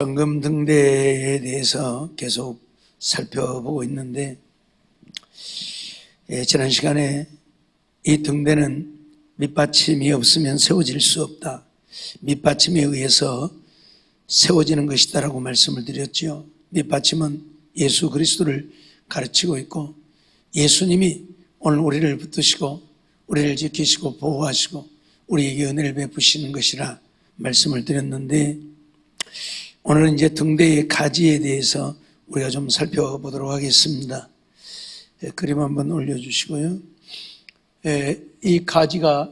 연금 등대에 대해서 계속 살펴보고 있는데, 지난 시간에 이 등대는 밑받침이 없으면 세워질 수 없다, 밑받침에 의해서 세워지는 것이다라고 말씀을 드렸죠. 밑받침은 예수 그리스도를 가르치고 있고, 예수님이 오늘 우리를 붙드시고 우리를 지키시고 보호하시고 우리에게 은혜를 베푸시는 것이라 말씀을 드렸는데, 오늘은 이제 등대의 가지에 대해서 우리가 좀 살펴보도록 하겠습니다. 그림 한번 올려주시고요. 이 가지가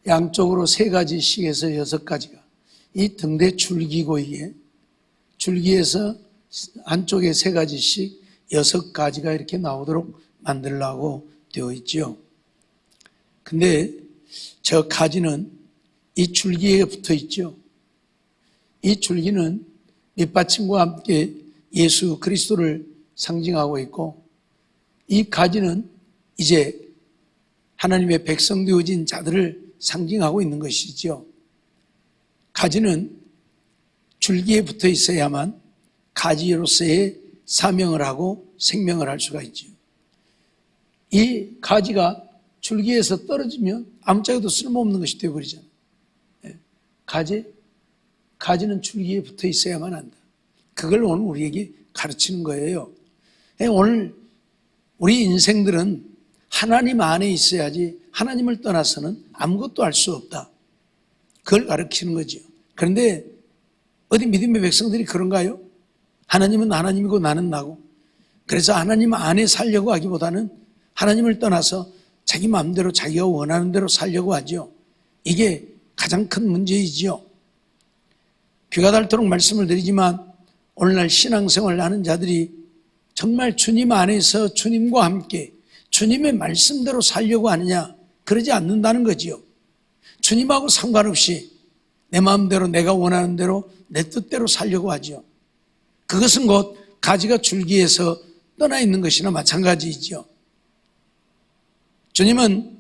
양쪽으로 3가지씩에서 6가지가, 이 등대 줄기고, 이게 줄기에서 안쪽에 3가지씩 6가지가 이렇게 나오도록 만들려고 되어 있죠. 근데 저 가지는 이 줄기에 붙어 있죠. 이 줄기는 밑받침과 함께 예수 그리스도를 상징하고 있고, 이 가지는 이제 하나님의 백성 되어진 자들을 상징하고 있는 것이죠. 가지는 줄기에 붙어 있어야만 가지로서의 사명을 하고 생명을 할 수가 있죠. 이 가지가 줄기에서 떨어지면 아무짝에도 쓸모없는 것이 되어버리잖아요. 가지는 줄기에 붙어 있어야만 한다. 그걸 오늘 우리에게 가르치는 거예요. 오늘 우리 인생들은 하나님 안에 있어야지 하나님을 떠나서는 아무것도 할 수 없다, 그걸 가르치는 거죠. 그런데 어디 믿음의 백성들이 그런가요? 하나님은 하나님이고 나는 나고, 그래서 하나님 안에 살려고 하기보다는 하나님을 떠나서 자기 마음대로 자기가 원하는 대로 살려고 하죠. 이게 가장 큰 문제이지요. 귀가 닳도록 말씀을 드리지만, 오늘날 신앙생활을 하는 자들이 정말 주님 안에서 주님과 함께 주님의 말씀대로 살려고 하느냐? 그러지 않는다는 거지요. 주님하고 상관없이 내 마음대로 내가 원하는 대로 내 뜻대로 살려고 하죠. 그것은 곧 가지가 줄기에서 떠나 있는 것이나 마찬가지이죠. 주님은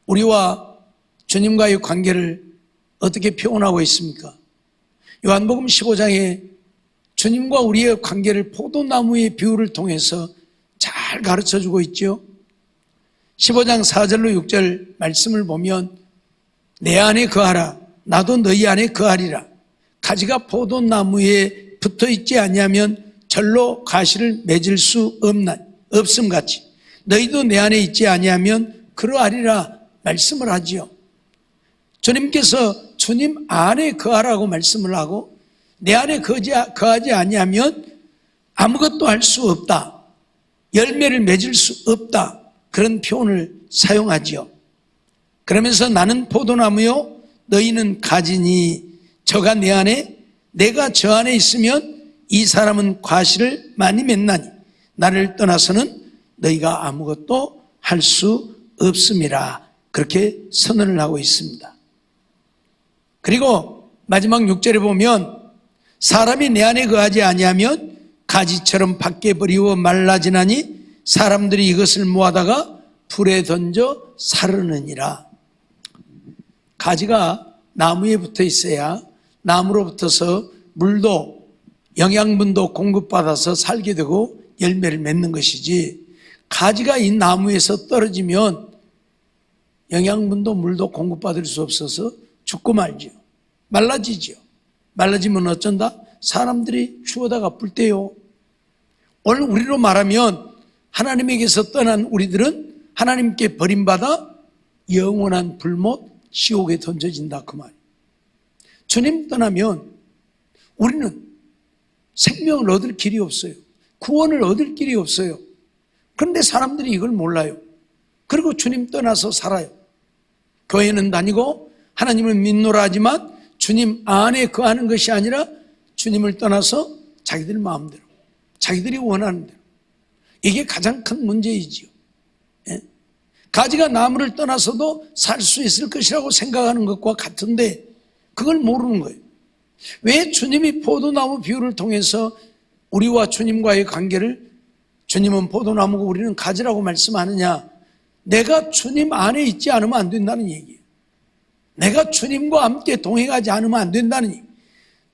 우리와 주님과의 관계를 어떻게 표현하고 있습니까? 요한복음 15장에 주님과 우리의 관계를 포도나무의 비유를 통해서 잘 가르쳐주고 있죠. 15장 4절로 6절 말씀을 보면, 내 안에 거하라, 나도 너희 안에 거하리라. 가지가 포도나무에 붙어있지 아니하면 절로 가시를 맺을 수 없음같이 너희도 내 안에 있지 아니하면 그러하리라 말씀을 하지요. 주님께서 주님 안에 거하라고 말씀을 하고, 내 안에 거하지 아니하면 아무것도 할 수 없다, 열매를 맺을 수 없다, 그런 표현을 사용하지요. 그러면서 나는 포도나무요 너희는 가지니 저가 내 안에 내가 저 안에 있으면 이 사람은 과실을 많이 맺나니 나를 떠나서는 너희가 아무것도 할 수 없음이라, 그렇게 선언을 하고 있습니다. 그리고 마지막 6절에 보면, 사람이 내 안에 거하지 아니하면 가지처럼 밖에 버리워 말라지나니 사람들이 이것을 모아다가 불에 던져 사르느니라. 가지가 나무에 붙어 있어야 나무로 붙어서 물도 영양분도 공급받아서 살게 되고 열매를 맺는 것이지, 가지가 이 나무에서 떨어지면 영양분도 물도 공급받을 수 없어서 죽고 말지요. 말라지지요. 말라지면 어쩐다? 사람들이 추워다가 불때요. 오늘 우리로 말하면 하나님에게서 떠난 우리들은 하나님께 버림받아 영원한 불못 지옥에 던져진다, 그 말이에요. 주님 떠나면 우리는 생명을 얻을 길이 없어요. 구원을 얻을 길이 없어요. 그런데 사람들이 이걸 몰라요. 그리고 주님 떠나서 살아요. 교회는 다니고 하나님을 믿노라 하지만 주님 안에 거하는 것이 아니라 주님을 떠나서 자기들 마음대로, 자기들이 원하는 대로. 이게 가장 큰 문제이지요. 가지가 나무를 떠나서도 살 수 있을 것이라고 생각하는 것과 같은데 그걸 모르는 거예요. 왜 주님이 포도나무 비유를 통해서 우리와 주님과의 관계를, 주님은 포도나무고 우리는 가지라고 말씀하느냐? 내가 주님 안에 있지 않으면 안 된다는 얘기예요. 내가 주님과 함께 동행하지 않으면 안 된다는 얘기예요.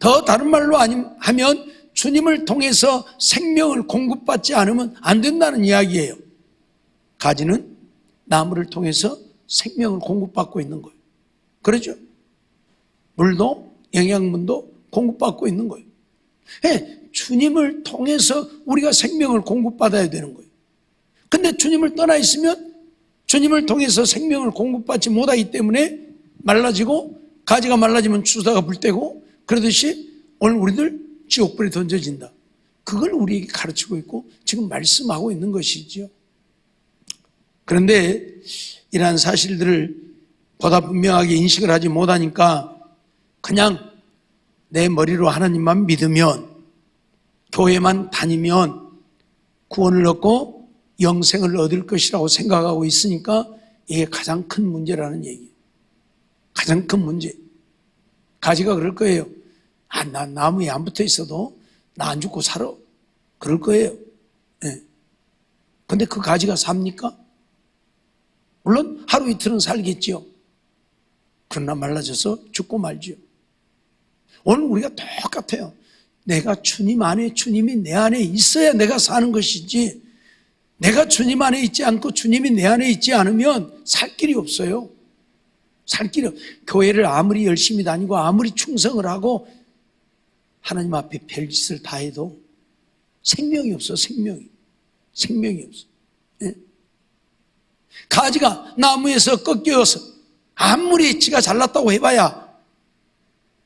더 다른 말로 하면 주님을 통해서 생명을 공급받지 않으면 안 된다는 이야기예요. 가지는 나무를 통해서 생명을 공급받고 있는 거예요. 그렇죠? 물도 영양분도 공급받고 있는 거예요. 주님을 통해서 우리가 생명을 공급받아야 되는 거예요. 근데 주님을 떠나 있으면 주님을 통해서 생명을 공급받지 못하기 때문에 말라지고, 가지가 말라지면 주사가 불때고, 그러듯이 오늘 우리들 지옥불에 던져진다. 그걸 우리에게 가르치고 있고 지금 말씀하고 있는 것이죠. 그런데 이러한 사실들을 보다 분명하게 인식을 하지 못하니까 그냥 내 머리로 하나님만 믿으면, 교회만 다니면 구원을 얻고 영생을 얻을 것이라고 생각하고 있으니까 이게 가장 큰 문제라는 얘기예요. 가장 큰 문제. 가지가 그럴 거예요. 나 나무에 안 붙어 있어도 나 안 죽고 살아. 그럴 거예요. 근데 그 가지가 삽니까? 물론 하루 이틀은 살겠지요. 그러나 말라져서 죽고 말지요. 오늘 우리가 똑같아요. 내가 주님 안에, 주님이 내 안에 있어야 내가 사는 것이지, 내가 주님 안에 있지 않고 주님이 내 안에 있지 않으면 살 길이 없어요. 살 길이 없어요. 교회를 아무리 열심히 다니고 아무리 충성을 하고 하나님 앞에 별짓을 다 해도 생명이 없어. 생명이 없어. 예? 가지가 나무에서 꺾여서 아무리 지가 잘났다고 해봐야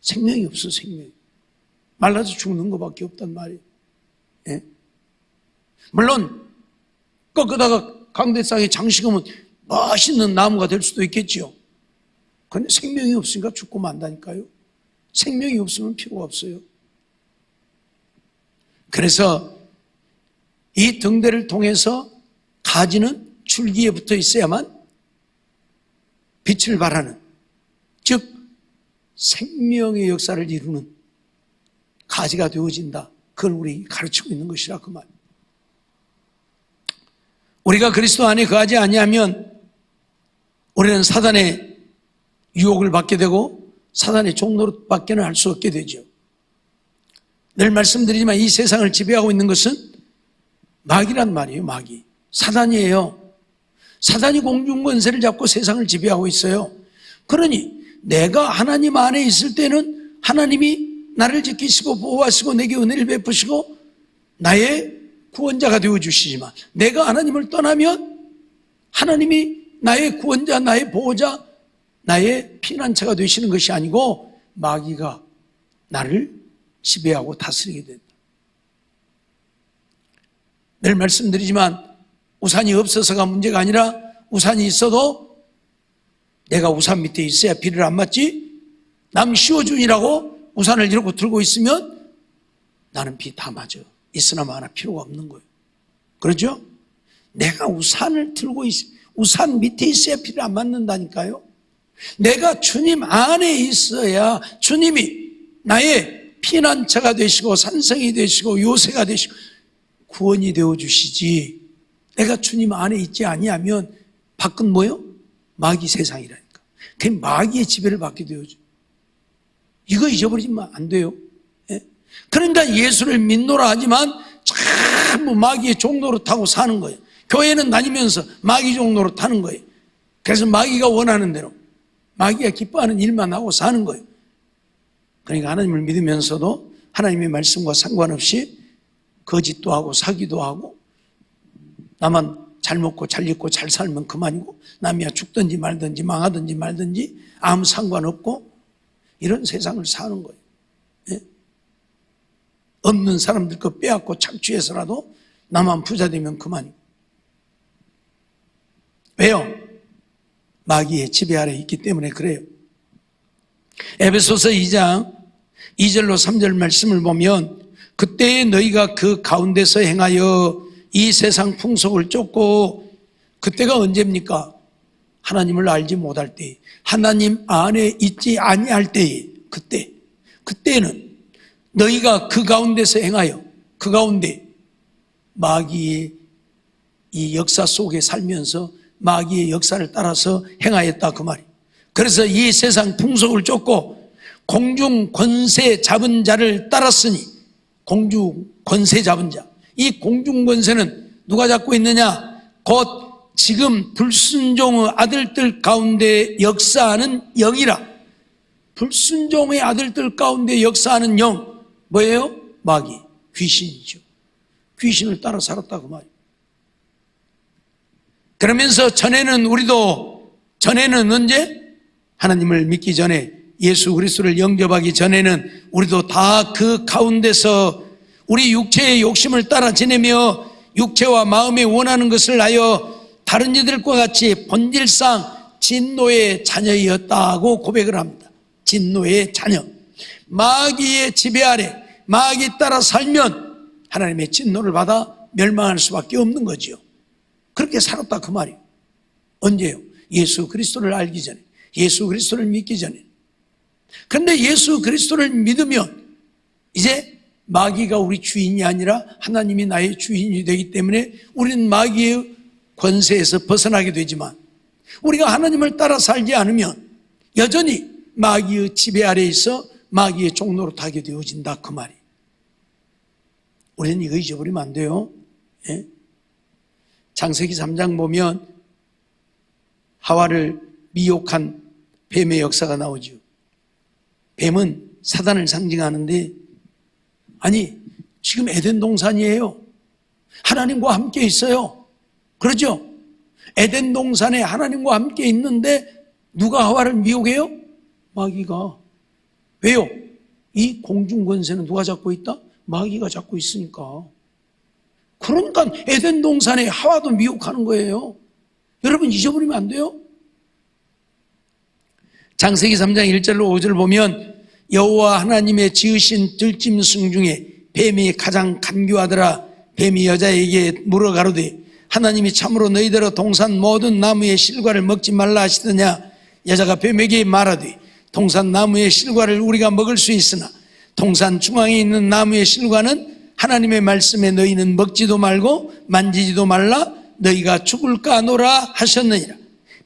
생명이 없어. 생명이 말라서 죽는 것밖에 없단 말이에요. 예? 물론 꺾다가 강대상에 장식하면 멋있는 나무가 될 수도 있겠지요. 그런데 생명이 없으니까 죽고 만다니까요. 생명이 없으면 필요가 없어요. 그래서 이 등대를 통해서 가지는 줄기에 붙어 있어야만 빛을 발하는, 즉 생명의 역사를 이루는 가지가 되어진다. 그걸 우리 가르치고 있는 것이라 그 말. 우리가 그리스도 안에 거하지 아니하면 우리는 사단의 유혹을 받게 되고 사단의 종노릇밖에는 할 수 없게 되죠. 늘 말씀드리지만 이 세상을 지배하고 있는 것은 마귀란 말이에요. 마귀. 사단이에요. 사단이 공중권세를 잡고 세상을 지배하고 있어요. 그러니 내가 하나님 안에 있을 때는 하나님이 나를 지키시고 보호하시고 내게 은혜를 베푸시고 나의 구원자가 되어주시지만, 내가 하나님을 떠나면 하나님이 나의 구원자, 나의 보호자, 나의 피난처가 되시는 것이 아니고 마귀가 나를 지배하고 다스리게 된다. 늘 말씀드리지만 우산이 없어서가 문제가 아니라 우산이 있어도 내가 우산 밑에 있어야 비를 안 맞지, 남 씌워주니라고 우산을 이러고 들고 있으면 나는 비 다 맞아. 있으나 마나 필요가 없는 거예요. 그렇죠? 내가 우산을 들고 우산 밑에 있어야 비를 안 맞는다니까요. 내가 주님 안에 있어야 주님이 나의 피난처가 되시고 산성이 되시고 요새가 되시고 구원이 되어주시지, 내가 주님 안에 있지 아니하면 밖은 뭐요? 마귀 세상이라니까. 그 마귀의 지배를 받게 되어져. 이거 잊어버리면 안 돼요. 예? 그러니까 예수를 믿노라 하지만 전부 마귀의 종로로 타고 사는 거예요. 교회는 다니면서 마귀 종로로 타는 거예요. 그래서 마귀가 원하는 대로, 마귀가 기뻐하는 일만 하고 사는 거예요. 그러니까 하나님을 믿으면서도 하나님의 말씀과 상관없이 거짓도 하고 사기도 하고, 나만 잘 먹고 잘 입고 잘 살면 그만이고 남이야 죽든지 말든지 망하든지 말든지 아무 상관없고 이런 세상을 사는 거예요. 예? 없는 사람들 거 빼앗고 착취해서라도 나만 부자 되면 그만이고. 왜요? 마귀의 지배 아래 있기 때문에 그래요. 에베소서 2장 2절로 3절 말씀을 보면, 그때에 너희가 그 가운데서 행하여 이 세상 풍속을 쫓고, 그때가 언제입니까? 하나님을 알지 못할 때, 하나님 안에 있지 아니할 때에, 그때는 너희가 그 가운데서 행하여, 그 가운데 마귀의 이 역사 속에 살면서 마귀의 역사를 따라서 행하였다 그 말이에요. 그래서 이 세상 풍속을 쫓고 공중 권세 잡은 자를 따랐으니, 공중 권세 잡은 자, 이 공중 권세는 누가 잡고 있느냐? 곧 지금 불순종의 아들들 가운데 역사하는 영이라. 불순종의 아들들 가운데 역사하는 영, 뭐예요? 마귀, 귀신이죠. 귀신을 따라 살았다 그 말이에요. 그러면서 전에는 언제? 하나님을 믿기 전에, 예수 그리스도를 영접하기 전에는 우리도 다 그 가운데서 우리 육체의 욕심을 따라 지내며 육체와 마음에 원하는 것을 하여 다른 이들과 같이 본질상 진노의 자녀였다고 고백을 합니다. 진노의 자녀. 마귀의 지배 아래, 마귀 따라 살면 하나님의 진노를 받아 멸망할 수밖에 없는 거지요. 그렇게 살았다 그 말이에요. 언제요? 예수 그리스도를 알기 전에, 예수 그리스도를 믿기 전에. 그런데 예수 그리스도를 믿으면 이제 마귀가 우리 주인이 아니라 하나님이 나의 주인이 되기 때문에 우리는 마귀의 권세에서 벗어나게 되지만, 우리가 하나님을 따라 살지 않으면 여전히 마귀의 지배 아래에 있어 마귀의 종로로 타게 되어진다 그 말이에요. 우리는 이거 잊어버리면 안 돼요. 예? 창세기 3장 보면 하와를 미혹한 뱀의 역사가 나오죠. 뱀은 사단을 상징하는데, 아니 지금 에덴 동산이에요. 하나님과 함께 있어요. 그렇죠? 에덴 동산에 하나님과 함께 있는데 누가 하와를 미혹해요? 마귀가. 왜요? 이 공중 권세는 누가 잡고 있다? 마귀가 잡고 있으니까. 그러니까 에덴 동산에 하와도 미혹하는 거예요. 여러분 잊어버리면 안 돼요. 창세기 3장 1절로 5절 보면 여호와 하나님의 지으신 들짐승 중에 뱀이 가장 간교하더라. 뱀이 여자에게 물어 가로되 하나님이 참으로 너희더러 동산 모든 나무의 실과를 먹지 말라 하시더냐? 여자가 뱀에게 말하되 동산 나무의 실과를 우리가 먹을 수 있으나 동산 중앙에 있는 나무의 실과는 하나님의 말씀에 너희는 먹지도 말고 만지지도 말라, 너희가 죽을까 하노라 하셨느니라.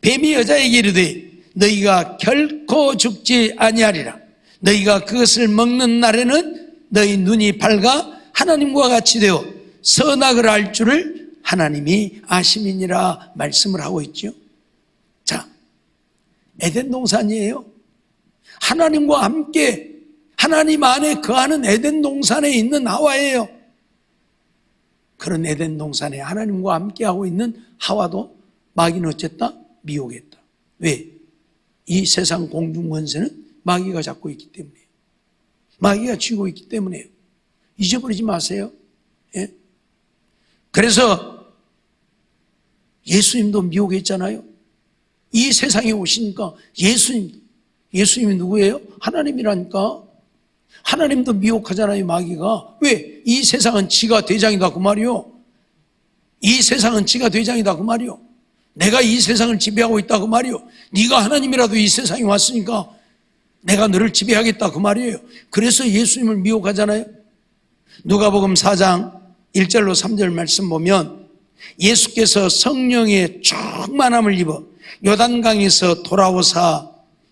뱀이 여자에게 이르되 너희가 결코 죽지 아니하리라. 너희가 그것을 먹는 날에는 너희 눈이 밝아 하나님과 같이 되어 선악을 알 줄을 하나님이 아심이니라 말씀을 하고 있죠. 자, 에덴 동산이에요. 하나님과 함께 하나님 안에 거하는 에덴 동산에 있는 하와예요. 그런 에덴 동산에 하나님과 함께하고 있는 하와도 마귀는 어쨌다? 미혹했다. 왜? 이 세상 공중 권세는 마귀가 잡고 있기 때문이에요. 마귀가 쥐고 있기 때문이에요. 잊어버리지 마세요. 예? 그래서 예수님도 미혹했잖아요. 이 세상에 오시니까 예수님이 누구예요? 하나님이라니까. 하나님도 미혹하잖아요, 마귀가. 왜? 이 세상은 지가 대장이다 그 말이요. 이 세상은 지가 대장이다 그 말이요. 내가 이 세상을 지배하고 있다 그 말이요. 네가 하나님이라도 이 세상에 왔으니까 내가 너를 지배하겠다 그 말이에요. 그래서 예수님을 미혹하잖아요. 누가복음 4장 1절로 3절 말씀 보면 예수께서 성령의 충만함을 입어 요단강에서 돌아오사,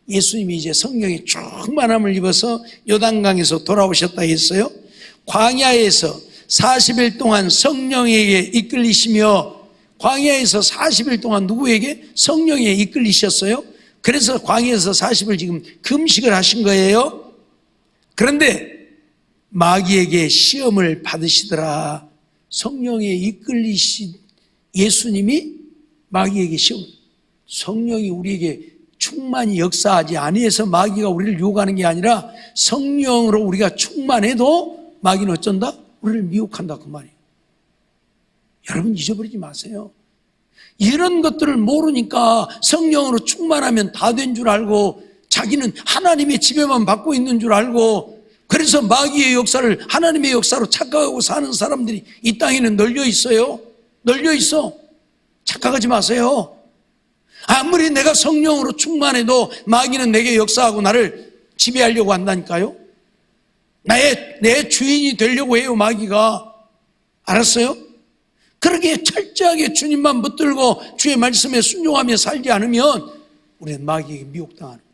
예수님이 이제 성령의 충만함을 입어서 요단강에서 돌아오셨다 했어요. 광야에서 40일 동안 성령에게 이끌리시며, 광야에서 40일 동안 누구에게? 성령에 이끌리셨어요. 그래서 광야에서 40일 지금 금식을 하신 거예요. 그런데 마귀에게 시험을 받으시더라. 성령에 이끌리신 예수님이 마귀에게 시험, 성령이 우리에게 충만히 역사하지 아니해서 마귀가 우리를 유혹하는 게 아니라 성령으로 우리가 충만해도 마귀는 어쩐다? 우리를 미혹한다 그 말이에요. 여러분 잊어버리지 마세요. 이런 것들을 모르니까 성령으로 충만하면 다 된 줄 알고 자기는 하나님의 지배만 받고 있는 줄 알고, 그래서 마귀의 역사를 하나님의 역사로 착각하고 사는 사람들이 이 땅에는 널려 있어요. 널려 있어. 착각하지 마세요. 아무리 내가 성령으로 충만해도 마귀는 내게 역사하고 나를 지배하려고 한다니까요. 내 주인이 되려고 해요, 마귀가. 알았어요? 그렇게 철저하게 주님만 붙들고 주의 말씀에 순종하며 살지 않으면 우리는 마귀에게 미혹당하는 거예요.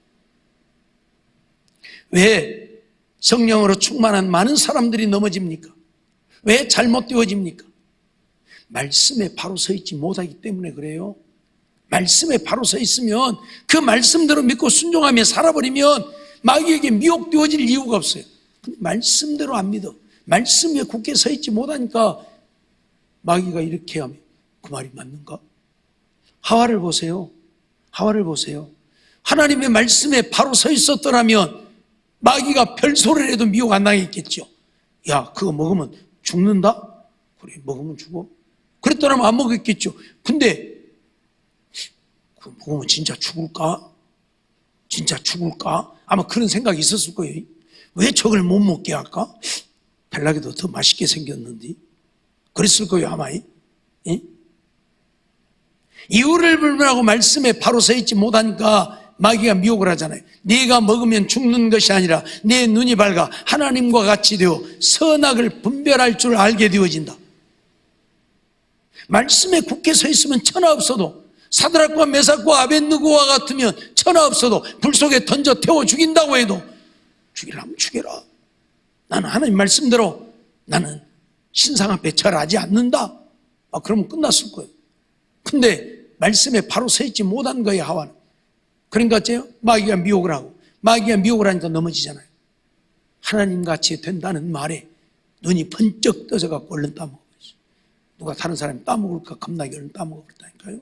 왜 성령으로 충만한 많은 사람들이 넘어집니까? 왜 잘못되어집니까? 말씀에 바로 서 있지 못하기 때문에 그래요. 말씀에 바로 서 있으면 그 말씀대로 믿고 순종하며 살아버리면 마귀에게 미혹되어질 이유가 없어요. 근데 말씀대로 안 믿어. 말씀에 굳게 서 있지 못하니까 마귀가 이렇게 하면 그 말이 맞는가? 하와를 보세요. 하와를 보세요. 하나님의 말씀에 바로 서 있었더라면 마귀가 별소리를 해도 미혹 안 당했겠죠. 야, 그거 먹으면 죽는다? 그래, 먹으면 죽어. 그랬더라면 안 먹었겠죠. 근데 그거 먹으면 진짜 죽을까? 진짜 죽을까? 아마 그런 생각이 있었을 거예요. 왜 저걸 못 먹게 할까? 벨락에도 더 맛있게 생겼는데. 그랬을 거예요, 아마. 예? 이유를 불문하고 말씀에 바로 서 있지 못하니까 마귀가 미혹을 하잖아요. 네가 먹으면 죽는 것이 아니라 내 눈이 밝아 하나님과 같이 되어 선악을 분별할 줄 알게 되어진다. 말씀에 굳게 서 있으면 천하 없어도, 사드락과 메삭과 아벳느고와 같으면 천하 없어도 불 속에 던져 태워 죽인다고 해도 죽이라면 죽여라. 나는 하나님 말씀대로 나는 신상 앞에 절하지 않는다. 그러면 끝났을 거예요. 근데 말씀에 바로 서 있지 못한 거예요, 하와는. 그러니까 어째요? 마귀가 미혹을 하고, 마귀가 미혹을 하니까 넘어지잖아요. 하나님같이 된다는 말에 눈이 번쩍 떠져갖고 얼른 따먹어버렸어요. 누가 다른 사람이 따먹을까 겁나게 얼른 따먹어버렸다니까요.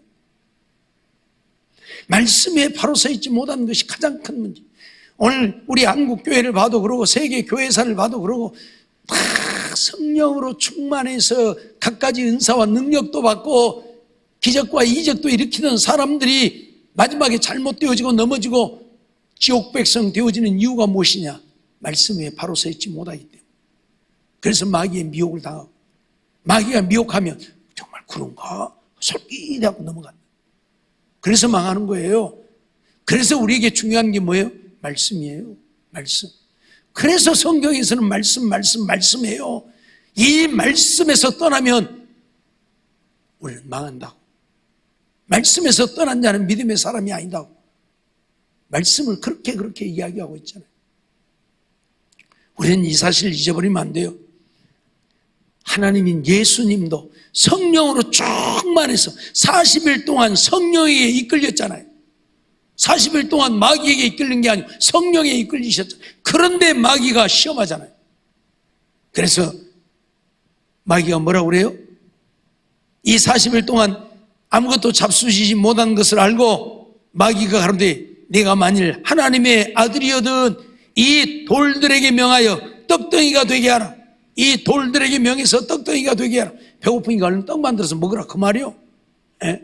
말씀에 바로 서 있지 못한 것이 가장 큰 문제. 오늘 우리 한국 교회를 봐도 그러고 세계 교회사를 봐도 그러고 다 성령으로 충만해서 갖가지 은사와 능력도 받고 기적과 이적도 일으키는 사람들이 마지막에 잘못되어지고 넘어지고 지옥 백성 되어지는 이유가 무엇이냐? 말씀 위에 바로 서 있지 못하기 때문에. 그래서 마귀의 미혹을 당하고, 마귀가 미혹하면 정말 그런가? 솔깃하고 넘어간다. 그래서 망하는 거예요. 그래서 우리에게 중요한 게 뭐예요? 말씀이에요. 말씀. 그래서 성경에서는 말씀해요. 이 말씀에서 떠나면 우리는 망한다고. 말씀에서 떠난 자는 믿음의 사람이 아니다고. 말씀을 그렇게 이야기하고 있잖아요. 우리는 이 사실을 잊어버리면 안 돼요. 하나님인 예수님도 성령으로 충만해서 40일 동안 성령에게 이끌렸잖아요. 40일 동안 마귀에게 이끌린 게 아니고 성령에 이끌리셨잖아요. 그런데 마귀가 시험하잖아요. 그래서 마귀가 뭐라고 그래요? 이 40일 동안 아무것도 잡수시지 못한 것을 알고 마귀가 가로되 네가 만일 하나님의 아들이거든 이 돌들에게 명하여 떡덩이가 되게 하라. 이 돌들에게 명해서 떡덩이가 되게 하라. 배고프니까 얼른 떡 만들어서 먹으라 그 말이요. 예?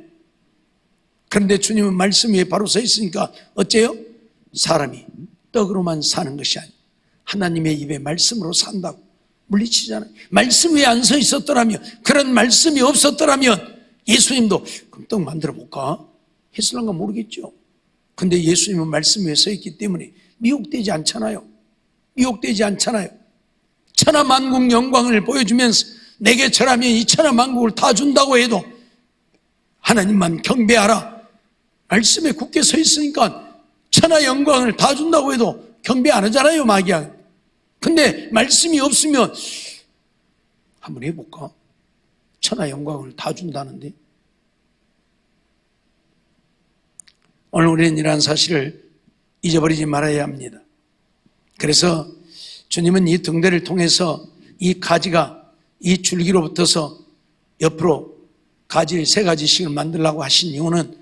그런데 주님은 말씀 위에 바로 서 있으니까 어째요? 사람이 떡으로만 사는 것이 아니라 하나님의 입에 말씀으로 산다고 물리치잖아요. 말씀 위에 안 서 있었더라면, 그런 말씀이 없었더라면 예수님도 그럼 떡 만들어 볼까? 했을런가 모르겠죠. 근데 예수님은 말씀 위에 서 있기 때문에 미혹되지 않잖아요. 미혹되지 않잖아요. 천하만국 영광을 보여주면서 내게 절하면 이 천하만국을 다 준다고 해도 하나님만 경배하라. 말씀에 굳게 서 있으니까 천하 영광을 다 준다고 해도 경배 안 하잖아요, 마귀야. 근데 말씀이 없으면 한번 해볼까? 천하 영광을 다 준다는데. 오늘 우리는 이러한 사실을 잊어버리지 말아야 합니다. 그래서 주님은 이 등대를 통해서 이 가지가 이 줄기로부터서 옆으로 가지를 3가지씩을 만들라고 하신 이유는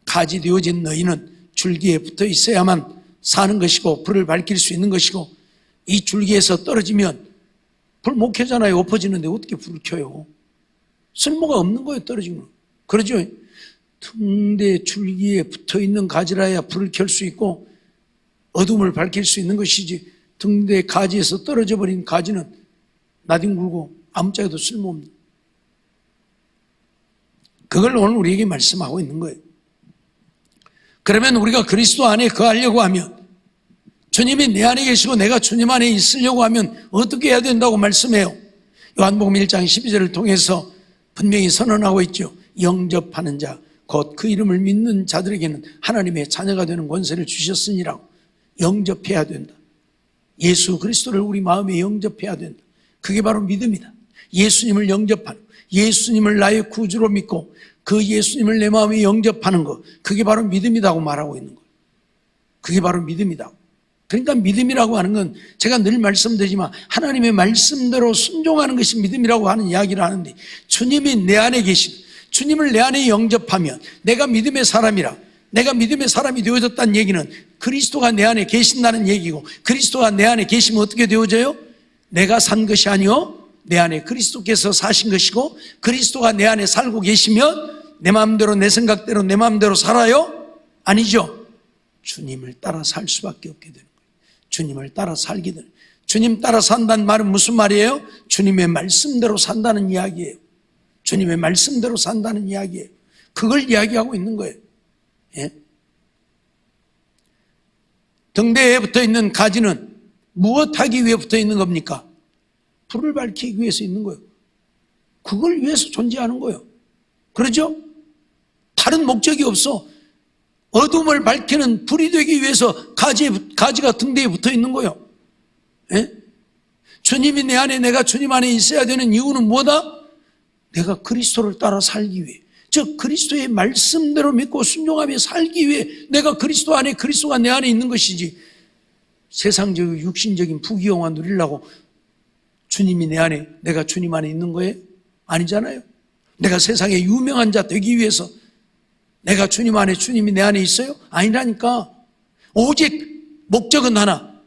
가지 되어진 너희는 줄기에 붙어 있어야만 사는 것이고 불을 밝힐 수 있는 것이고, 이 줄기에서 떨어지면 불 못 켜잖아요. 엎어지는데 어떻게 불을 켜요? 쓸모가 없는 거예요, 떨어지면. 그러죠? 등대 줄기에 붙어 있는 가지라야 불을 켤 수 있고 어둠을 밝힐 수 있는 것이지, 등대 가지에서 떨어져 버린 가지는 나뒹굴고 아무짝에도 쓸모없는, 그걸 오늘 우리에게 말씀하고 있는 거예요. 그러면 우리가 그리스도 안에 거하려고 하면, 주님이 내 안에 계시고 내가 주님 안에 있으려고 하면 어떻게 해야 된다고 말씀해요. 요한복음 1장 12절을 통해서 분명히 선언하고 있죠. 영접하는 자, 곧 그 이름을 믿는 자들에게는 하나님의 자녀가 되는 권세를 주셨으니라고. 영접해야 된다. 예수 그리스도를 우리 마음에 영접해야 된다. 그게 바로 믿음이다. 예수님을 영접하는, 예수님을 나의 구주로 믿고 그 예수님을 내 마음에 영접하는 것, 그게 바로 믿음이라고 말하고 있는 거예요. 그게 바로 믿음이다. 그러니까 믿음이라고 하는 건 제가 늘 말씀드리지만 하나님의 말씀대로 순종하는 것이 믿음이라고 하는 이야기를 하는데, 주님이 내 안에 계신, 주님을 내 안에 영접하면 내가 믿음의 사람이라, 내가 믿음의 사람이 되어졌다는 얘기는 그리스도가 내 안에 계신다는 얘기고, 그리스도가 내 안에 계시면 어떻게 되어져요? 내가 산 것이 아니요 내 안에 그리스도께서 사신 것이고, 그리스도가 내 안에 살고 계시면 내 마음대로 내 생각대로 내 마음대로 살아요? 아니죠. 주님을 따라 살 수밖에 없게 되는 거예요. 주님을 따라 살게 되는 거예요. 주님 따라 산다는 말은 무슨 말이에요? 주님의 말씀대로 산다는 이야기예요. 주님의 말씀대로 산다는 이야기예요. 그걸 이야기하고 있는 거예요. 예? 등대에 붙어 있는 가지는 무엇하기 위해 붙어 있는 겁니까? 불을 밝히기 위해서 있는 거예요. 그걸 위해서 존재하는 거예요. 그러죠? 다른 목적이 없어. 어둠을 밝히는 불이 되기 위해서 가지가 등대에 붙어 있는 거예요. 예? 주님이 내 안에, 내가 주님 안에 있어야 되는 이유는 뭐다? 내가 그리스도를 따라 살기 위해, 즉 그리스도의 말씀대로 믿고 순종하며 살기 위해 내가 그리스도 안에, 그리스도가 내 안에 있는 것이지, 세상적인 육신적인 부귀영화 누리려고 주님이 내 안에, 내가 주님 안에 있는 거예요? 아니잖아요. 내가 세상에 유명한 자 되기 위해서 내가 주님 안에, 주님이 내 안에 있어요? 아니라니까. 오직 목적은 하나,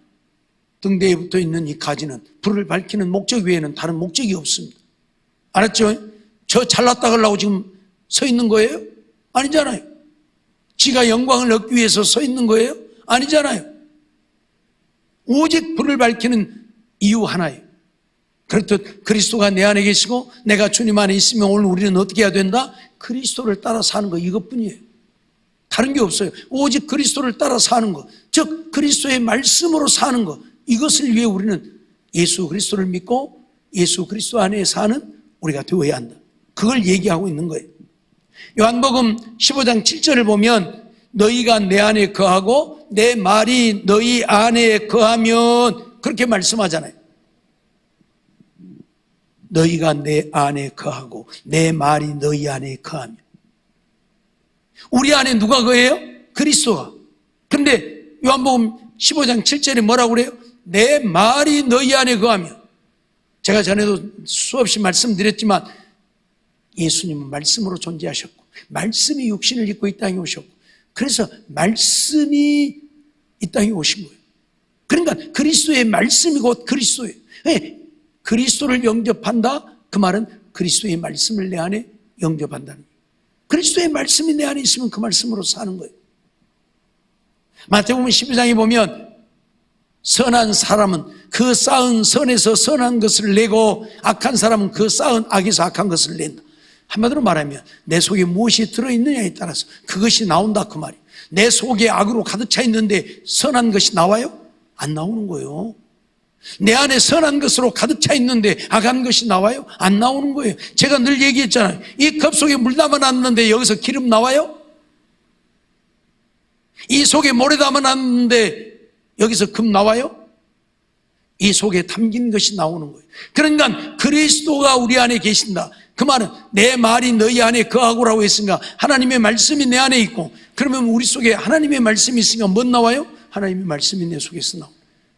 등대에 붙어 있는 이 가지는 불을 밝히는 목적 외에는 다른 목적이 없습니다. 알았죠? 저 잘났다 그러려고 지금 서 있는 거예요? 아니잖아요. 지가 영광을 얻기 위해서 서 있는 거예요? 아니잖아요. 오직 불을 밝히는 이유 하나예요. 그렇듯 그리스도가 내 안에 계시고 내가 주님 안에 있으면 오늘 우리는 어떻게 해야 된다? 그리스도를 따라 사는 거, 이것뿐이에요. 다른 게 없어요. 오직 그리스도를 따라 사는 것, 즉 그리스도의 말씀으로 사는 것, 이것을 위해 우리는 예수 그리스도를 믿고 예수 그리스도 안에 사는 우리가 되어야 한다. 그걸 얘기하고 있는 거예요. 요한복음 15장 7절을 보면 너희가 내 안에 거하고 내 말이 너희 안에 거하면, 그렇게 말씀하잖아요. 너희가 내 안에 거하고 내 말이 너희 안에 거하면. 우리 안에 누가 거해요? 그리스도가. 그런데 요한복음 15장 7절에 뭐라고 그래요? 내 말이 너희 안에 거하면. 제가 전에도 수없이 말씀드렸지만 예수님은 말씀으로 존재하셨고 말씀이 육신을 입고 이 땅에 오셨고, 그래서 말씀이 이 땅에 오신 거예요. 그러니까 그리스도의 말씀이 곧 그리스도예요. 그리스도를 영접한다, 그 말은 그리스도의 말씀을 내 안에 영접한다는 거예요. 그리스도의 말씀이 내 안에 있으면 그 말씀으로 사는 거예요. 마태복음 12장에 보면 선한 사람은 그 쌓은 선에서 선한 것을 내고 악한 사람은 그 쌓은 악에서 악한 것을 낸다. 한마디로 말하면 내 속에 무엇이 들어있느냐에 따라서 그것이 나온다, 그 말이에요. 내 속에 악으로 가득 차 있는데 선한 것이 나와요? 안 나오는 거예요. 내 안에 선한 것으로 가득 차 있는데 악한 것이 나와요? 안 나오는 거예요. 제가 늘 얘기했잖아요. 이 컵 속에 물 담아놨는데 여기서 기름 나와요? 이 속에 모래 담아놨는데 여기서 금 나와요? 이 속에 담긴 것이 나오는 거예요. 그러니까 그리스도가 우리 안에 계신다. 그 말은 내 말이 너희 안에 거하고라고 했으니까 하나님의 말씀이 내 안에 있고, 그러면 우리 속에 하나님의 말씀이 있으니까 뭐 나와요? 하나님의 말씀이 내 속에서 나오고.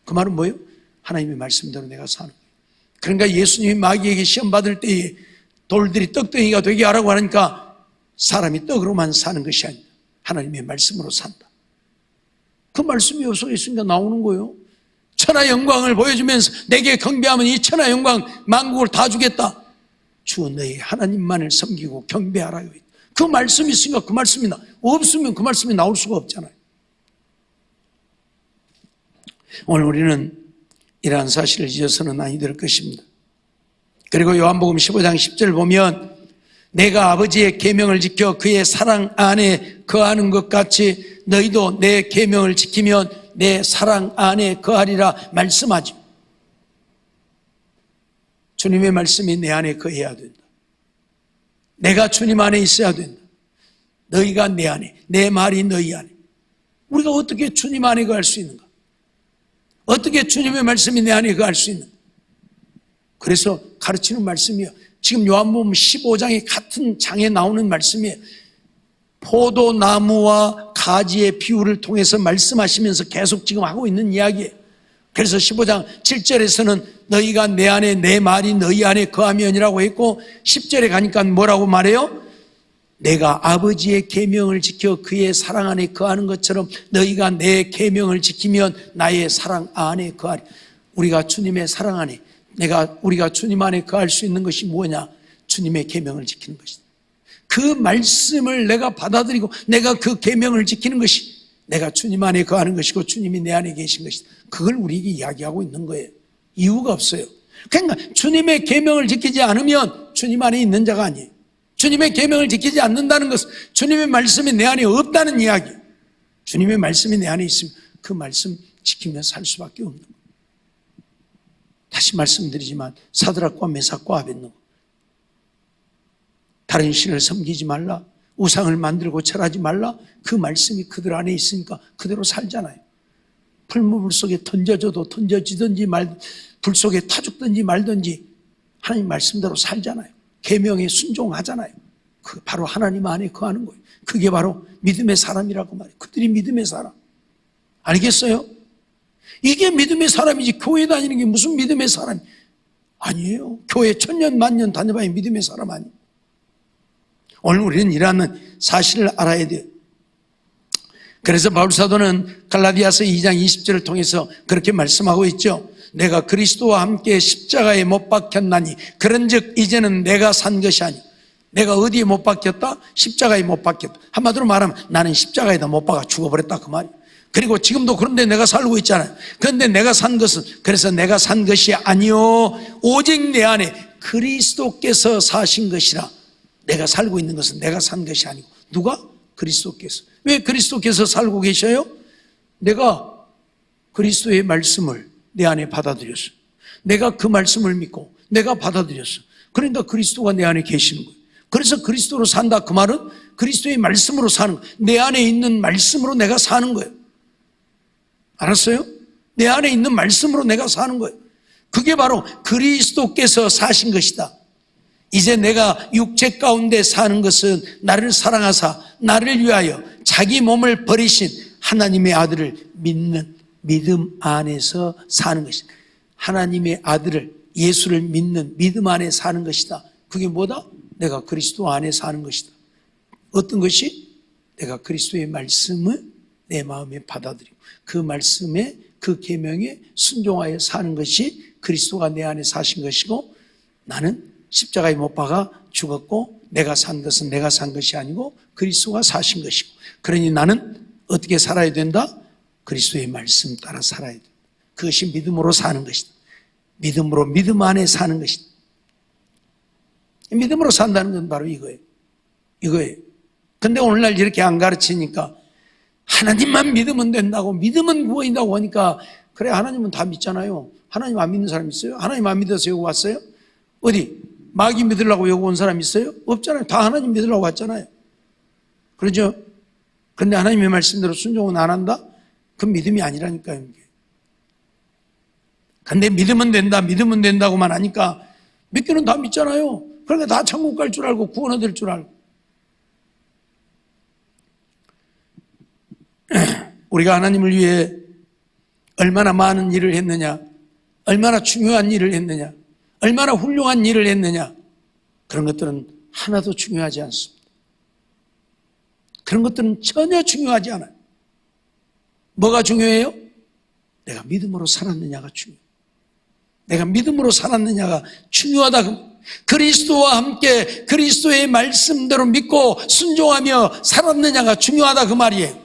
그 말은 뭐예요? 하나님의 말씀대로 내가 사는 거예요. 그러니까 예수님이 마귀에게 시험 받을 때에 돌들이 떡덩이가 되게 하라고 하니까 사람이 떡으로만 사는 것이 아니라 하나님의 말씀으로 산다. 그 말씀이 요 속에 있으니까 나오는 거예요. 천하 영광을 보여주면서 내게 경배하면 이 천하 영광 만국을 다 주겠다. 주 너희 하나님만을 섬기고 경배하라고 했다. 그 말씀이 있으니까 그 말씀이 없으면 그 말씀이 나올 수가 없잖아요. 오늘 우리는 이러한 사실을 잊어서는 아니 될 것입니다. 그리고 요한복음 15장 10절을 보면 내가 아버지의 계명을 지켜 그의 사랑 안에 거하는 것 같이 너희도 내 계명을 지키면 내 사랑 안에 거하리라 말씀하죠. 주님의 말씀이 내 안에 거해야 된다. 내가 주님 안에 있어야 된다. 너희가 내 안에, 내 말이 너희 안에. 우리가 어떻게 주님 안에 거할 수 있는가? 어떻게 주님의 말씀이 내 안에 거할 수 있는? 그래서 가르치는 말씀이에요. 지금 요한복음 15장의 같은 장에 나오는 말씀이에요. 포도나무와 가지의 비유를 통해서 말씀하시면서 계속 지금 하고 있는 이야기예요. 그래서 15장 7절에서는 너희가 내 안에 내 말이 너희 안에 거하면이라고 했고 10절에 가니까 뭐라고 말해요? 내가 아버지의 계명을 지켜 그의 사랑 안에 거하는 것처럼 너희가 내 계명을 지키면 나의 사랑 안에 거하리. 우리가 주님의 사랑 안에, 우리가 주님 안에 거할 수 있는 것이 뭐냐? 주님의 계명을 지키는 것이다. 그 말씀을 내가 받아들이고 내가 그 계명을 지키는 것이 내가 주님 안에 거하는 것이고 주님이 내 안에 계신 것이다. 그걸 우리에게 이야기하고 있는 거예요. 이유가 없어요. 그러니까 주님의 계명을 지키지 않으면 주님 안에 있는 자가 아니에요. 주님의 계명을 지키지 않는다는 것은 주님의 말씀이 내 안에 없다는 이야기. 주님의 말씀이 내 안에 있으면 그 말씀 지키며 살 수밖에 없는 거예요. 다시 말씀드리지만 사드락과 메삭과 아벳느고 다른 신을 섬기지 말라, 우상을 만들고 절하지 말라, 그 말씀이 그들 안에 있으니까 그대로 살잖아요. 풀무불 속에 던져져도 던져지든지 불 속에 타죽든지 말든지 하나님 말씀대로 살잖아요. 계명에 순종하잖아요. 그 바로 하나님 안에 거하는 거예요. 그게 바로 믿음의 사람이라고 말해요. 그들이 믿음의 사람. 알겠어요? 이게 믿음의 사람이지 교회 다니는 게 무슨 믿음의 사람이 아니에요. 교회 천년 만년 다녀봐야 믿음의 사람 아니에요. 오늘 우리는 이러한 사실을 알아야 돼요. 그래서 바울사도는 갈라디아서 2장 20절을 통해서 그렇게 말씀하고 있죠. 내가 그리스도와 함께 십자가에 못 박혔나니 그런즉 이제는 내가 산 것이 아니요. 내가 어디에 못 박혔다? 십자가에 못 박혔다. 한마디로 말하면 나는 십자가에다 못 박아 죽어버렸다 그 말이에요. 그리고 지금도 그런데 내가 살고 있잖아요. 그런데 내가 산 것은 그래서 내가 산 것이 아니요 오직 내 안에 그리스도께서 사신 것이라. 내가 살고 있는 것은 내가 산 것이 아니고 누가? 그리스도께서. 왜 그리스도께서 살고 계셔요? 내가 그리스도의 말씀을 내 안에 받아들였어. 내가 그 말씀을 믿고 내가 받아들였어. 그러니까 그리스도가 내 안에 계시는 거예요. 그래서 그리스도로 산다 그 말은 그리스도의 말씀으로 사는 거예요. 내 안에 있는 말씀으로 내가 사는 거예요. 알았어요? 내 안에 있는 말씀으로 내가 사는 거예요. 그게 바로 그리스도께서 사신 것이다. 이제 내가 육체 가운데 사는 것은 나를 사랑하사 나를 위하여 자기 몸을 버리신 하나님의 아들을 믿는 믿음 안에서 사는 것이다. 하나님의 아들을 예수를 믿는 믿음 안에 사는 것이다. 그게 뭐다? 내가 그리스도 안에 사는 것이다. 어떤 것이? 내가 그리스도의 말씀을 내 마음에 받아들이고 그 말씀에 그 계명에 순종하여 사는 것이 그리스도가 내 안에 사신 것이고 나는 십자가에 못 박아 죽었고 내가 산 것은 내가 산 것이 아니고 그리스도가 사신 것이고 그러니 나는 어떻게 살아야 된다? 그리스도의 말씀 따라 살아야 된다. 그것이 믿음으로 사는 것이다. 믿음으로 믿음 안에 사는 것이다. 믿음으로 산다는 건 바로 이거예요. 이거예요. 근데 오늘날 이렇게 안 가르치니까 하나님만 믿으면 된다고 믿으면 구원이라고 하니까 그래 하나님은 다 믿잖아요. 하나님 안 믿는 사람 있어요? 하나님 안 믿어서 여기 왔어요? 어디? 마귀 믿으려고 여기 온 사람 있어요? 없잖아요. 다 하나님 믿으려고 왔잖아요. 그렇죠? 그런데 하나님의 말씀대로 순종은 안 한다? 그건 믿음이 아니라니까요. 근데 믿으면 된다, 믿으면 된다고만 하니까 믿기는 다 믿잖아요. 그러니까 다 천국 갈 줄 알고 구원 얻을 줄 알고. 우리가 하나님을 위해 얼마나 많은 일을 했느냐, 얼마나 중요한 일을 했느냐, 얼마나 훌륭한 일을 했느냐, 그런 것들은 하나도 중요하지 않습니다. 그런 것들은 전혀 중요하지 않아요. 뭐가 중요해요? 내가 믿음으로 살았느냐가 중요해요. 내가 믿음으로 살았느냐가 중요하다. 그리스도와 함께 그리스도의 말씀대로 믿고 순종하며 살았느냐가 중요하다 그 말이에요.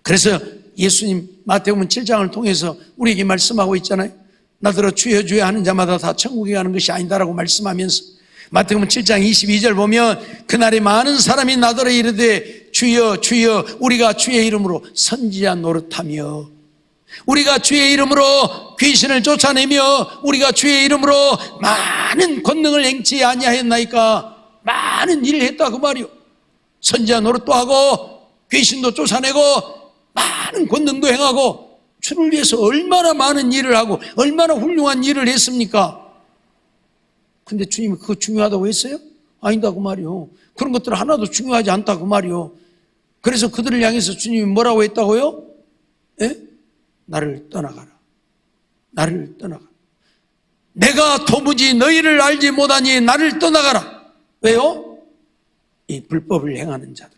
그래서 예수님 마태복음 7장을 통해서 우리에게 말씀하고 있잖아요. 나더러 주여 주여 하는 자마다 다 천국에 가는 것이 아니다라고 말씀하면서 마태복음 7장 22절 보면 그날에 많은 사람이 나더러 이르되 주여 주여 우리가 주의 이름으로 선지자 노릇하며 우리가 주의 이름으로 귀신을 쫓아내며 우리가 주의 이름으로 많은 권능을 행치 아니하였나이까. 많은 일을 했다 그 말이요. 선지자 노릇도 하고 귀신도 쫓아내고 많은 권능도 행하고 주를 위해서 얼마나 많은 일을 하고 얼마나 훌륭한 일을 했습니까? 근데 주님이 그거 중요하다고 했어요? 아니다고 말이요. 그런 것들 하나도 중요하지 않다고 말이요. 그래서 그들을 향해서 주님이 뭐라고 했다고요? 예? 나를 떠나가라. 나를 떠나가라. 내가 도무지 너희를 알지 못하니 나를 떠나가라. 왜요? 이 불법을 행하는 자들.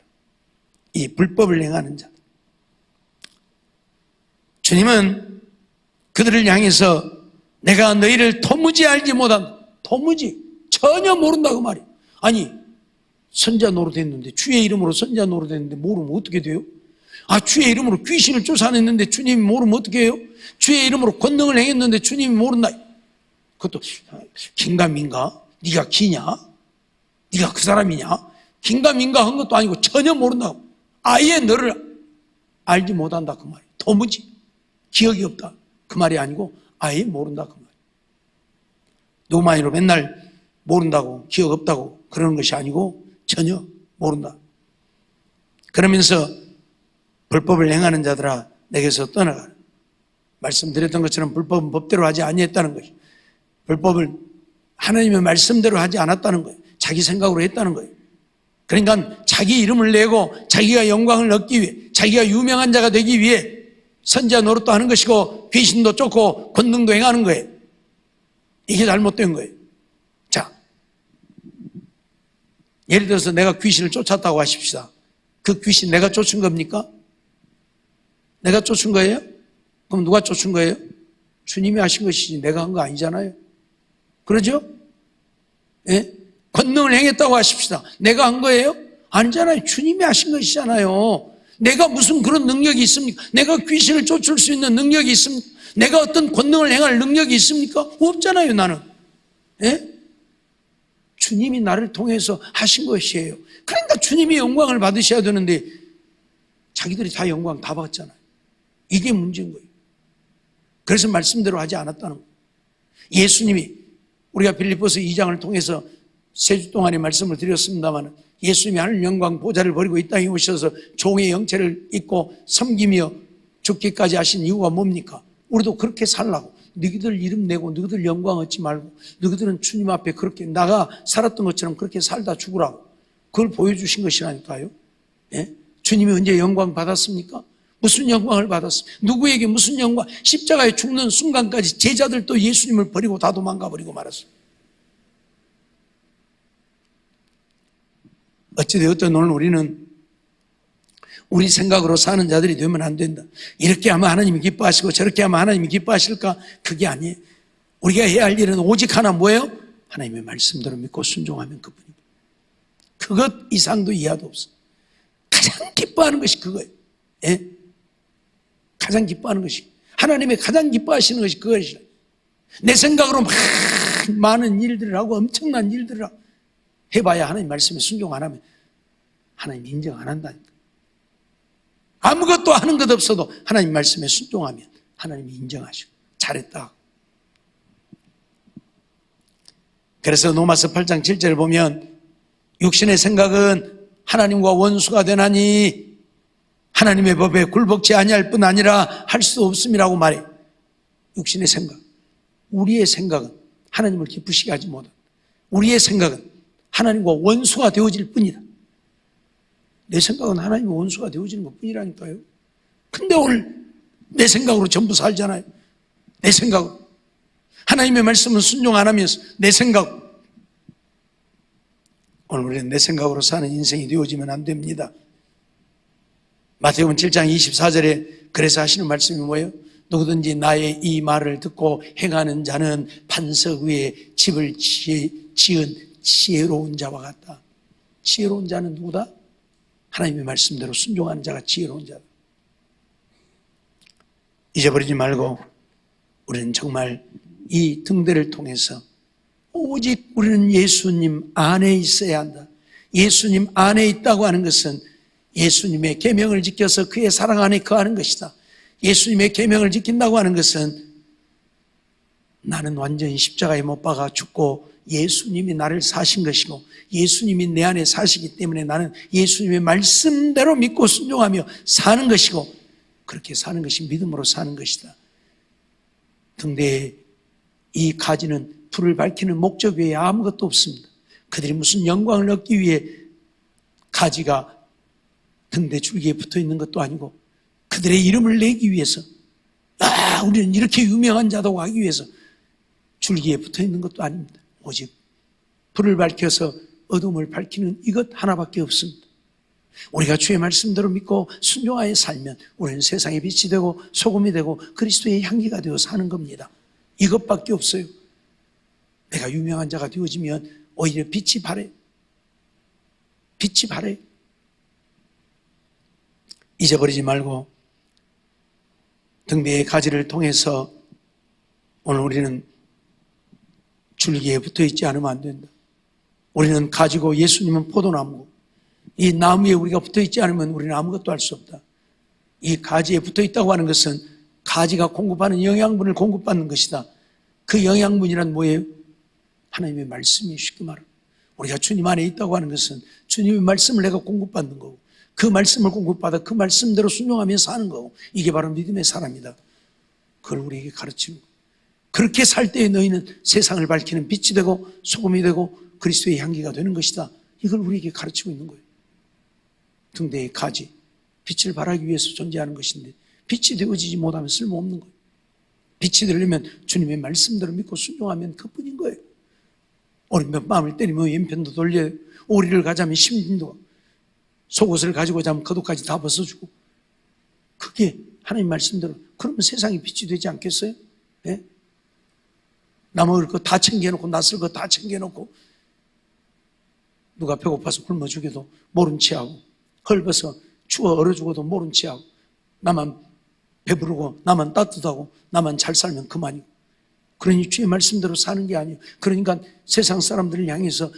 이 불법을 행하는 자들. 주님은 그들을 향해서 내가 너희를 도무지 알지 못한다. 도무지 전혀 모른다고 말이에요. 아니 선자 노릇했는데 주의 이름으로 선자 노릇했는데 모르면 어떻게 돼요? 주의 이름으로 귀신을 쫓아냈는데 주님이 모르면 어떻게 해요? 주의 이름으로 권능을 행했는데 주님이 모른다. 그것도 긴가민가? 네가 기냐? 네가 그 사람이냐? 긴가민가 한 것도 아니고 전혀 모른다고. 아예 너를 알지 못한다 그 말이에요. 도무지 기억이 없다 그 말이 아니고 아예 모른다 그 말이에요. 노마이로 맨날 모른다고 기억 없다고 그러는 것이 아니고 전혀 모른다. 그러면서 불법을 행하는 자들아 내게서 떠나가라. 말씀드렸던 것처럼 불법은 법대로 하지 아니했다는 것이, 불법을 하나님의 말씀대로 하지 않았다는 거예요. 자기 생각으로 했다는 거예요. 그러니까 자기 이름을 내고 자기가 영광을 얻기 위해, 자기가 유명한 자가 되기 위해 선지자 노릇도 하는 것이고 귀신도 쫓고 권능도 행하는 거예요. 이게 잘못된 거예요. 자, 예를 들어서 내가 귀신을 쫓았다고 하십시다. 그 귀신 내가 쫓은 겁니까? 내가 쫓은 거예요? 그럼 누가 쫓은 거예요? 주님이 하신 것이지 내가 한 거 아니잖아요. 그러죠? 예? 권능을 행했다고 하십시다. 내가 한 거예요? 아니잖아요. 주님이 하신 것이잖아요. 내가 무슨 그런 능력이 있습니까? 내가 귀신을 쫓을 수 있는 능력이 있습니까? 내가 어떤 권능을 행할 능력이 있습니까? 없잖아요, 나는. 예? 주님이 나를 통해서 하신 것이에요. 그러니까 주님이 영광을 받으셔야 되는데 자기들이 다 영광 다 받잖아요. 이게 문제인 거예요. 그래서 말씀대로 하지 않았다는 거예요. 예수님이, 우리가 빌립보서 2장을 통해서 3주 동안의 말씀을 드렸습니다만, 예수님이 하늘 영광 보좌를 버리고 이 땅에 오셔서 종의 형체를 입고 섬기며 죽기까지 하신 이유가 뭡니까? 우리도 그렇게 살라고. 너희들 이름 내고 너희들 영광 얻지 말고 너희들은 주님 앞에 그렇게 나가 살았던 것처럼 그렇게 살다 죽으라고. 그걸 보여주신 것이라니까요. 예? 주님이 언제 영광 받았습니까? 무슨 영광을 받았습니까? 누구에게 무슨 영광? 십자가에 죽는 순간까지 제자들도 예수님을 버리고 다 도망가 버리고 말았어요. 어찌되었든 오늘 우리는 우리 생각으로 사는 자들이 되면 안 된다. 이렇게 하면 하나님이 기뻐하시고 저렇게 하면 하나님이 기뻐하실까? 그게 아니에요. 우리가 해야 할 일은 오직 하나, 뭐예요? 하나님의 말씀대로 믿고 순종하면 그뿐입니다. 그것 이상도 이하도 없어. 가장 기뻐하는 것이 그거예요. 예? 가장 기뻐하는 것이, 하나님의 가장 기뻐하시는 것이 그것이라. 내 생각으로 많은 일들을 하고 엄청난 일들을 하고 해봐야 하나님 말씀에 순종 안 하면 하나님 인정 안 한다니까. 아무것도 하는 것 없어도 하나님 말씀에 순종하면 하나님이 인정하시고 잘했다. 그래서 로마서 8장 7절을 보면 육신의 생각은 하나님과 원수가 되나니 하나님의 법에 굴복치 아니할 뿐 아니라 할 수 없음이라고 말해. 육신의 생각, 우리의 생각은 하나님을 기쁘시게 하지 못한다. 우리의 생각은 하나님과 원수가 되어질 뿐이다. 내 생각은 하나님과 원수가 되어지는 것 뿐이라니까요. 근데 오늘 내 생각으로 전부 살잖아요. 내 생각으로. 하나님의 말씀은 순종 안 하면서 내 생각. 오늘 우리는 내 생각으로 사는 인생이 되어지면 안 됩니다. 마태복음 7장 24절에 그래서 하시는 말씀이 뭐예요? 누구든지 나의 이 말을 듣고 행하는 자는 반석 위에 집을 지은 지혜로운 자와 같다. 지혜로운 자는 누구다? 하나님의 말씀대로 순종하는 자가 지혜로운 자다. 잊어버리지 말고 우리는 정말 이 등대를 통해서 오직 우리는 예수님 안에 있어야 한다. 예수님 안에 있다고 하는 것은 예수님의 계명을 지켜서 그의 사랑 안에 거하는 것이다. 예수님의 계명을 지킨다고 하는 것은 나는 완전히 십자가에 못 박아 죽고 예수님이 나를 사신 것이고 예수님이 내 안에 사시기 때문에 나는 예수님의 말씀대로 믿고 순종하며 사는 것이고 그렇게 사는 것이 믿음으로 사는 것이다. 등대에 이 가지는 불을 밝히는 목적 외에 아무것도 없습니다. 그들이 무슨 영광을 얻기 위해 가지가 등대 줄기에 붙어 있는 것도 아니고, 그들의 이름을 내기 위해서, 우리는 이렇게 유명한 자다고 하기 위해서 줄기에 붙어 있는 것도 아닙니다. 오직 불을 밝혀서 어둠을 밝히는 이것 하나밖에 없습니다. 우리가 주의 말씀대로 믿고 순종하여 살면 우리는 세상의 빛이 되고 소금이 되고 그리스도의 향기가 되어 사는 겁니다. 이것밖에 없어요. 내가 유명한 자가 되어지면 오히려 빛이 바래. 빛이 바래. 잊어버리지 말고 등대의 가지를 통해서 오늘 우리는 줄기에 붙어 있지 않으면 안 된다. 우리는 가지고 예수님은 포도나무고, 이 나무에 우리가 붙어 있지 않으면 우리는 아무것도 할 수 없다. 이 가지에 붙어 있다고 하는 것은 가지가 공급하는 영양분을 공급받는 것이다. 그 영양분이란 뭐예요? 하나님의 말씀이 쉽게 말하면, 우리가 주님 안에 있다고 하는 것은 주님의 말씀을 내가 공급받는 거고, 그 말씀을 공급받아 그 말씀대로 순종하며 사는 거고, 이게 바로 믿음의 사람이다. 그걸 우리에게 가르치는 거예요. 그렇게 살 때에 너희는 세상을 밝히는 빛이 되고 소금이 되고 그리스도의 향기가 되는 것이다. 이걸 우리에게 가르치고 있는 거예요. 등대의 가지, 빛을 발하기 위해서 존재하는 것인데 빛이 되어지지 못하면 쓸모없는 거예요. 빛이 되려면 주님의 말씀대로 믿고 순종하면 그뿐인 거예요. 오른편 뺨을 때리면 왼편도 돌려요. 오리를 가자면 심진도, 속옷을 가지고 자면 겉옷까지 다 벗어주고, 그게 하나님 말씀대로. 그러면 세상이 빛이 되지 않겠어요? 예? 나 먹을 거 다 챙겨놓고, 낯설 거 다 챙겨놓고, 누가 배고파서 굶어 죽여도 모른 체하고, 헐벗어 추워 얼어 죽어도 모른 체하고, 나만 배부르고 나만 따뜻하고 나만 잘 살면 그만이고, 그러니 주의 말씀대로 사는 게 아니에요. 그러니까 세상 사람들을 향해서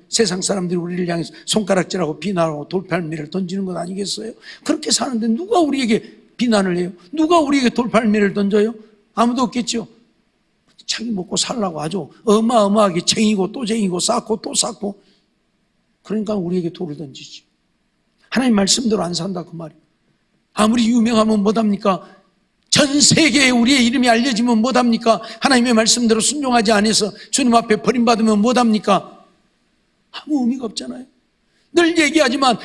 세상 사람들이 우리를 향해서 손가락질하고 비난하고 돌팔매를 던지는 것 아니겠어요? 그렇게 사는데 누가 우리에게 비난을 해요? 누가 우리에게 돌팔매를 던져요? 아무도 없겠죠. 자기 먹고 살라고 아주 어마어마하게 쟁이고 또 쟁이고 쌓고 또 쌓고, 그러니까 우리에게 돌을 던지지. 하나님 말씀대로 안 산다 그 말이에요. 아무리 유명하면 뭐답니까? 전 세계에 우리의 이름이 알려지면 뭐답니까? 하나님의 말씀대로 순종하지 않아서 주님 앞에 버림받으면 뭐답니까? 아무 의미가 없잖아요. 늘 얘기하지만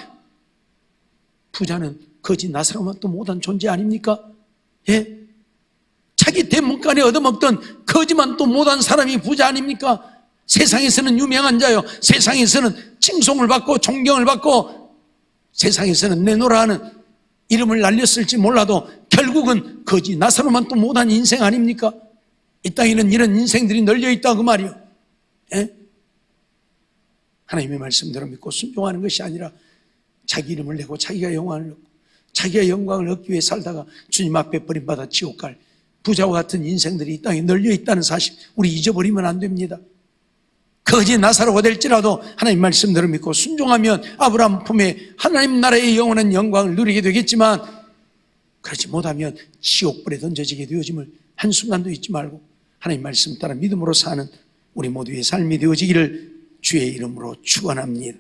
부자는 거지 나사로만도 못한 존재 아닙니까? 예? 자기 대문간에 얻어먹던 거지만 또 못한 사람이 부자 아닙니까? 세상에서는 유명한 자요, 세상에서는 칭송을 받고 존경을 받고 세상에서는 내노라 하는 이름을 날렸을지 몰라도 결국은 거지 나사로만 또 못한 인생 아닙니까? 이 땅에는 이런 인생들이 널려있다 그 말이요. 예? 하나님의 말씀대로 믿고 순종하는 것이 아니라 자기 이름을 내고 자기가 영광을 얻고 자기가 영광을 얻기 위해 살다가 주님 앞에 버림받아 지옥 갈 부자와 같은 인생들이 이 땅에 널려있다는 사실 우리 잊어버리면 안 됩니다. 거지 나사로가 될지라도 하나님 말씀대로 믿고 순종하면 아브라함 품에 하나님 나라의 영원한 영광을 누리게 되겠지만, 그렇지 못하면 지옥불에 던져지게 되어짐을 한순간도 잊지 말고 하나님 말씀 따라 믿음으로 사는 우리 모두의 삶이 되어지기를 주의 이름으로 축원합니다.